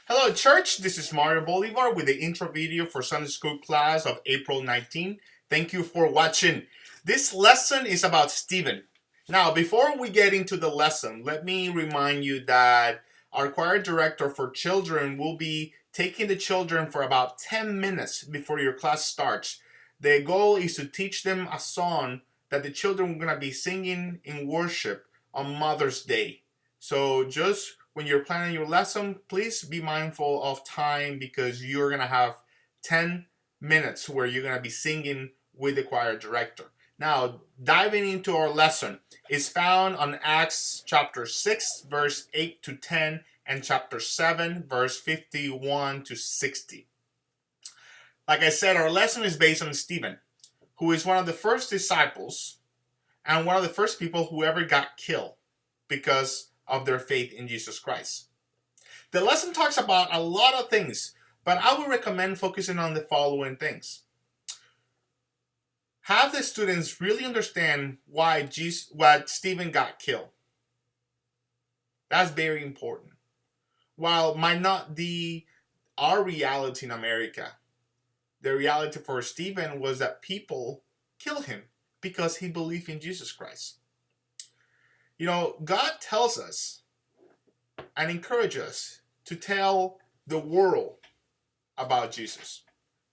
Hello, church. This is Mario Bolivar with the intro video for Sunday School class of April 19. Thank you for watching. This lesson is about Stephen. Now, before we get into the lesson, let me remind you that our choir director for children will be taking the children for about 10 minutes before your class starts. The goal is to teach them a song that the children are going to be singing in worship on Mother's Day. So just when you're planning your lesson, please be mindful of time because you're going to have 10 minutes where you're going to be singing with the choir director. Now, diving into our lesson is found on Acts chapter 6, verse 8 to 10, and chapter 7, verse 51 to 60. Like I said, our lesson is based on Stephen, who is one of the first disciples and one of the first people who ever got killed because of their faith in Jesus Christ. The lesson talks about a lot of things, but I would recommend focusing on the following things. Have the students really understand why Stephen got killed. That's very important. While might not be our reality in America, the reality for Stephen was that people killed him because he believed in Jesus Christ. You know, God tells us and encourages us to tell the world about Jesus.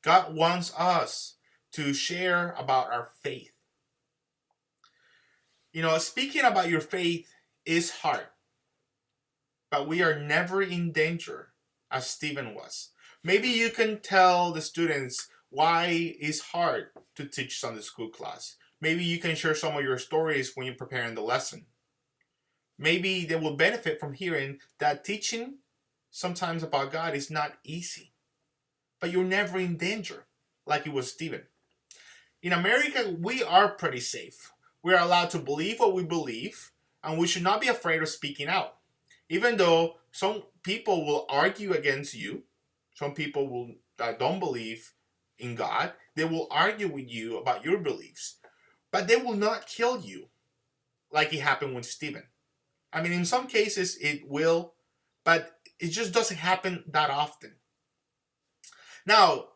God wants us to share about our faith. You know, speaking about your faith is hard, but we are never in danger as Stephen was. Maybe you can tell the students why it's hard to teach Sunday school class. Maybe you can share some of your stories when you're preparing the lesson. Maybe they will benefit from hearing that teaching sometimes about God is not easy, but you're never in danger like it was Stephen. In America, we are pretty safe. We are allowed to believe what we believe, and we should not be afraid of speaking out. Even though some people will argue against you, some people that don't believe in God, they will argue with you about your beliefs, but they will not kill you like it happened with Stephen. I mean, in some cases it will, but it just doesn't happen that often. Now,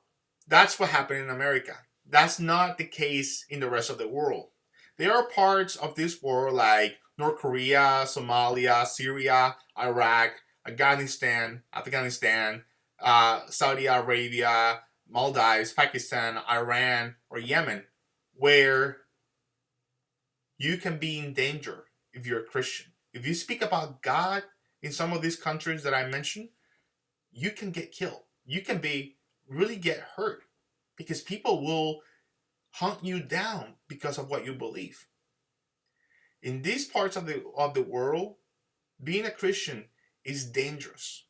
that's what happened in America. That's not the case in the rest of the world. There are parts of this world like North Korea, Somalia, Syria, Iraq, Afghanistan, Saudi Arabia, Maldives, Pakistan, Iran, or Yemen, where you can be in danger if you're a Christian. If you speak about God in some of these countries that I mentioned, you can get killed. You can really get hurt because people will hunt you down because of what you believe. In these parts of the world, being a Christian is dangerous.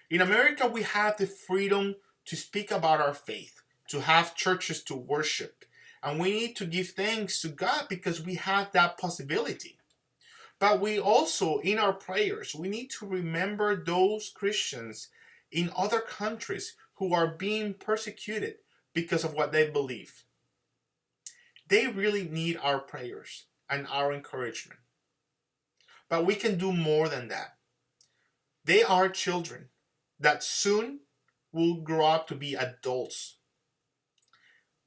In America, we have the freedom to speak about our faith, to have churches to worship, and we need to give thanks to God because we have that possibility. But we also, in our prayers, we need to remember those Christians in other countries who are being persecuted because of what they believe. They really need our prayers and our encouragement. But we can do more than that. They are children that soon will grow up to be adults.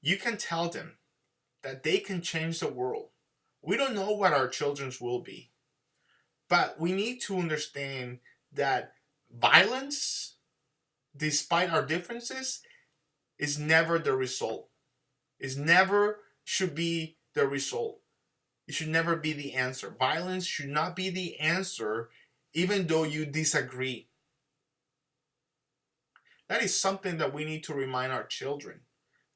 You can tell them that they can change the world. We don't know what our children's will be. But we need to understand that violence, despite our differences, is never the result. It never should be the result. It should never be the answer. Violence should not be the answer, even though you disagree. That is something that we need to remind our children.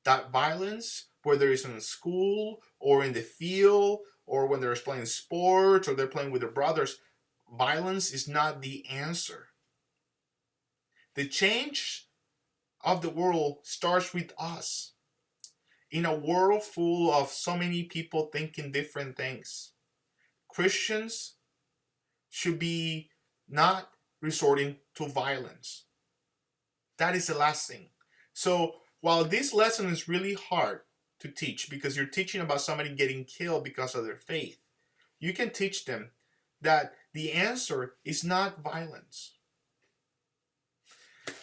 That violence, whether it's in school or in the field, or when they're playing sports or they're playing with their brothers, violence is not the answer. The change of the world starts with us. In a world full of so many people thinking different things, Christians should be not resorting to violence. That is the last thing. So while this lesson is really hard to teach because you're teaching about somebody getting killed because of their faith, you can teach them that the answer is not violence.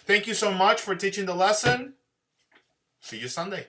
Thank you so much for teaching the lesson. See you Sunday.